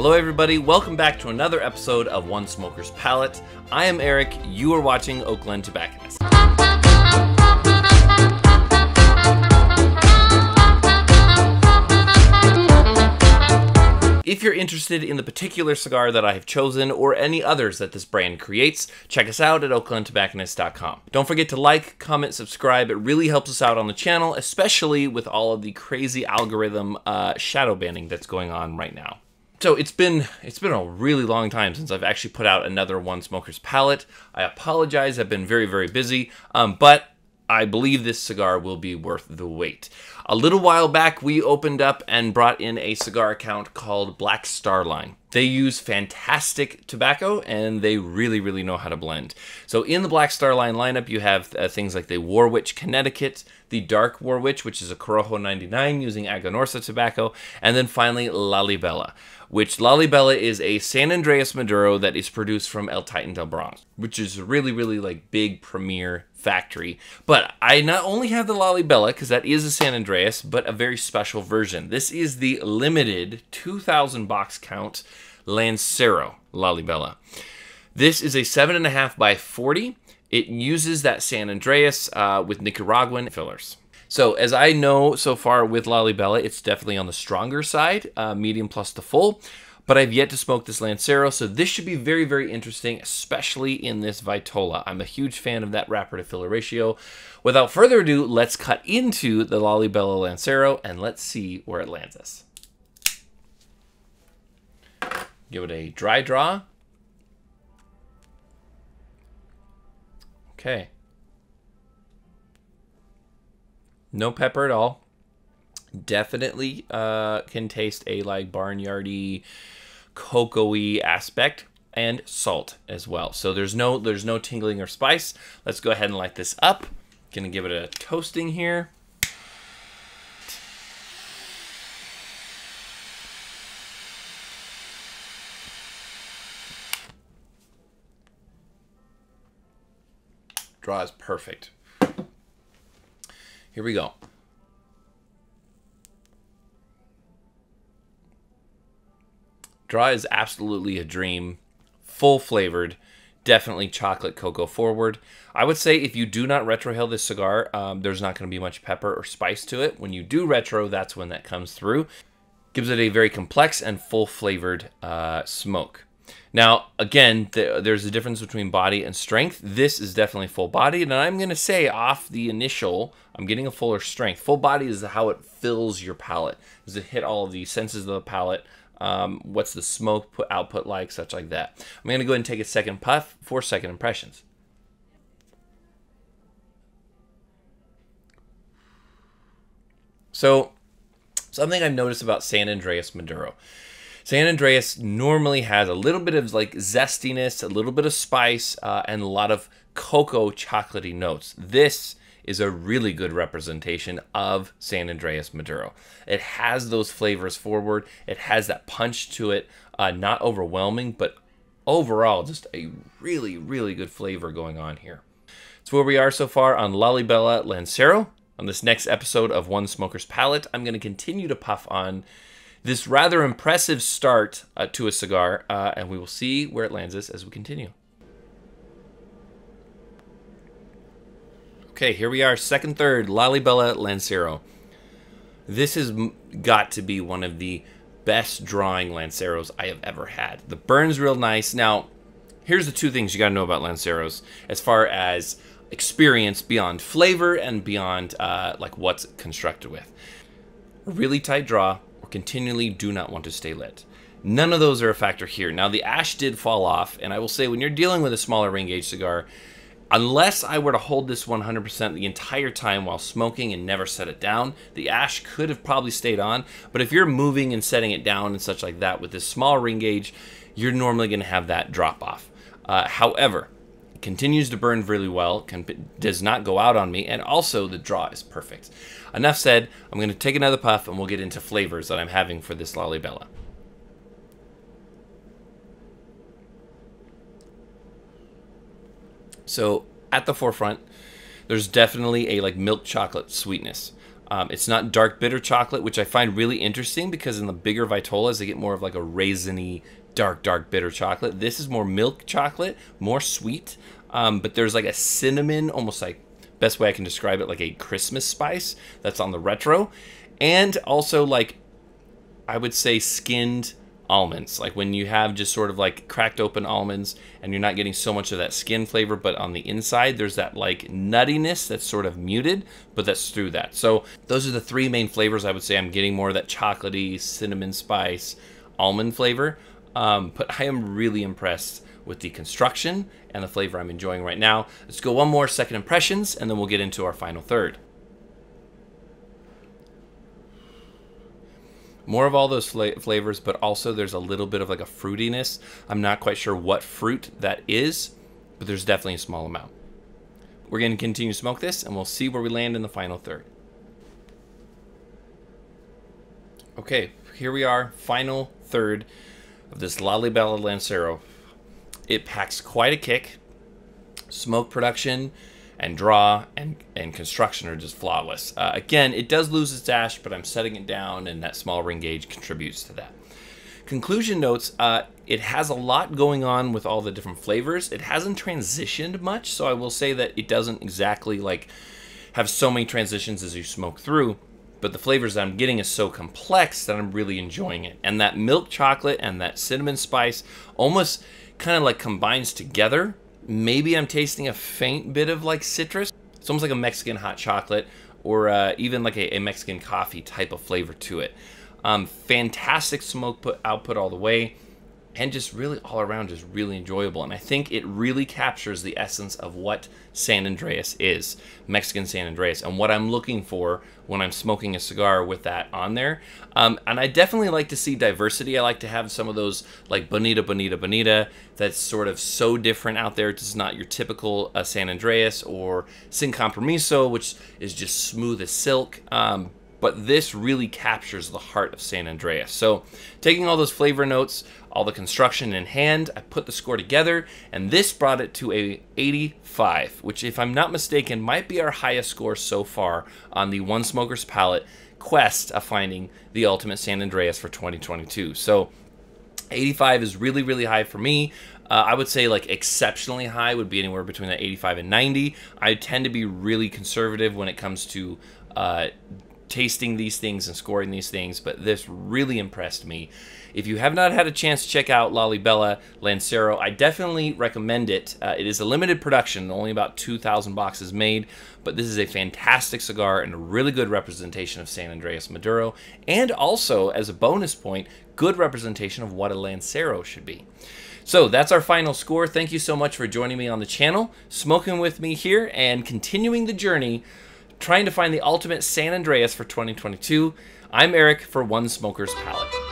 Hello everybody, welcome back to another episode of One Smoker's Palate. I am Eric, you are watching Oakland Tobacconist. If you're interested in the particular cigar that I have chosen or any others that this brand creates, check us out at oaklandtobacconist.com. Don't forget to like, comment, subscribe. It really helps us out on the channel, especially with all of the crazy algorithm shadow banning that's going on right now. So it's been a really long time since I've actually put out another One Smoker's Palate. I apologize, I've been very, very busy, but I believe this cigar will be worth the wait. A little while back, we opened up and brought in a cigar account called Black Star Line. They use fantastic tobacco, and they really, really know how to blend. So in the Black Star Line lineup, you have things like the Warwich Connecticut, the Dark Warwich, which is a Corojo 99 using Aganorsa tobacco, and then finally Lalibela, which Lalibela is a San Andreas Maduro that is produced from El Titan del Bronx, which is a really, really like big premier factory. But I not only have the Lalibela, because that is a San Andreas, but a very special version. This is the limited 2,000 box count Lancero Lalibela. This is a 7.5 by 40. It uses that San Andreas with Nicaraguan fillers. So as I know so far with Lalibela, it's definitely on the stronger side, medium plus to full. But I've yet to smoke this Lancero, so this should be very, very interesting, especially in this Vitola. I'm a huge fan of that wrapper to filler ratio. Without further ado, let's cut into the Lalibela Lancero and let's see where it lands us. Give it a dry draw. Okay. No pepper at all. Definitely can taste a like barnyardy, cocoa-y aspect, and salt as well. So there's no tingling or spice. Let's go ahead and light this up. Gonna give it a toasting here. Draw is perfect. Here we go. Draw is absolutely a dream. Full flavored. Definitely chocolate cocoa forward. I would say if you do not retrohale this cigar, there's not going to be much pepper or spice to it. When you do retro, that's when that comes through. Gives it a very complex and full flavored smoke. Now, again, there's a difference between body and strength. This is definitely full bodied, and I'm going to say off the initial, I'm getting a fuller strength. Full body is how it fills your palate. Does it hit all of the senses of the palate? What's the smoke output like, such like that. I'm going to go ahead and take a second puff for second impressions. So, something I've noticed about San Andreas Maduro. San Andreas normally has a little bit of like zestiness, a little bit of spice, and a lot of cocoa chocolatey notes. This is a really good representation of San Andreas Maduro. It has those flavors forward. It has that punch to it, not overwhelming, but overall just a really, really good flavor going on here. It's where we are so far on Lalibela Lancero. On this next episode of One Smoker's Palate, I'm going to continue to puff on this rather impressive start to a cigar, and we will see where it lands us as we continue. Okay, here we are, second, third, Lalibela Lancero. This has got to be one of the best drawing Lanceros I have ever had. The burn's real nice. Now, here's the two things you got to know about Lanceros as far as experience beyond flavor and beyond like what's constructed with. A really tight draw, or continually do not want to stay lit. None of those are a factor here. Now, the ash did fall off, and I will say when you're dealing with a smaller ring gauge cigar, unless I were to hold this 100% the entire time while smoking and never set it down, the ash could have probably stayed on. But if you're moving and setting it down and such like that with this small ring gauge, you're normally going to have that drop off. However, it continues to burn really well, does not go out on me, and also the draw is perfect. Enough said, I'm going to take another puff and we'll get into flavors that I'm having for this Lalibela. So at the forefront, there's definitely a like milk chocolate sweetness. It's not dark bitter chocolate, which I find really interesting because in the bigger Vitolas, they get more of like a raisiny, dark bitter chocolate. This is more milk chocolate, more sweet, but there's like a cinnamon, almost like, best way I can describe it, like a Christmas spice that's on the retro. And also like, I would say skinned almonds, like when you have just sort of like cracked open almonds and you're not getting so much of that skin flavor, but on the inside there's that like nuttiness that's sort of muted, but that's through that. So those are the three main flavors I would say I'm getting, more of that chocolatey, cinnamon spice, almond flavor. But I am really impressed with the construction and the flavor I'm enjoying right now. Let's go one more second impressions and then we'll get into our final third. More of all those flavors, but also there's a little bit of like a fruitiness. I'm not quite sure what fruit that is, but there's definitely a small amount. We're going to continue to smoke this and we'll see where we land in the final third. Okay, here we are, final third of this Lalibela Lancero. It packs quite a kick. Smoke production and draw and construction are just flawless. Again, it does lose its ash, but I'm setting it down, and that small ring gauge contributes to that. Conclusion notes, it has a lot going on with all the different flavors. It hasn't transitioned much, so I will say that it doesn't exactly like have so many transitions as you smoke through, but the flavors that I'm getting is so complex that I'm really enjoying it. And that milk chocolate and that cinnamon spice almost kind of like combines together. Maybe I'm tasting a faint bit of like citrus. It's almost like a Mexican hot chocolate, or even like a Mexican coffee type of flavor to it. Fantastic smoke output all the way, and just really all around just really enjoyable. And I think it really captures the essence of what San Andrés is, Mexican San Andrés, and what I'm looking for when I'm smoking a cigar with that on there. And I definitely like to see diversity. I like to have some of those like Bonita that's sort of so different out there. It's not your typical San Andrés, or Sin Compromiso, which is just smooth as silk. But this really captures the heart of San Andrés. So taking all those flavor notes, all the construction in hand, I put the score together, and this brought it to a 85, which, if I'm not mistaken, might be our highest score so far on the One Smoker's Palate quest of finding the ultimate San Andrés for 2022. So 85 is really, really high for me. I would say like exceptionally high would be anywhere between that 85 and 90. I tend to be really conservative when it comes to tasting these things and scoring these things, but this really impressed me. If you have not had a chance to check out Lalibela Lancero, I definitely recommend it. It is a limited production, only about 2,000 boxes made, but this is a fantastic cigar and a really good representation of San Andrés Maduro, and also, as a bonus point, good representation of what a Lancero should be. So that's our final score. Thank you so much for joining me on the channel, smoking with me here, and continuing the journey trying to find the ultimate San Andrés for 2022. I'm Eric for One Smoker's Palate.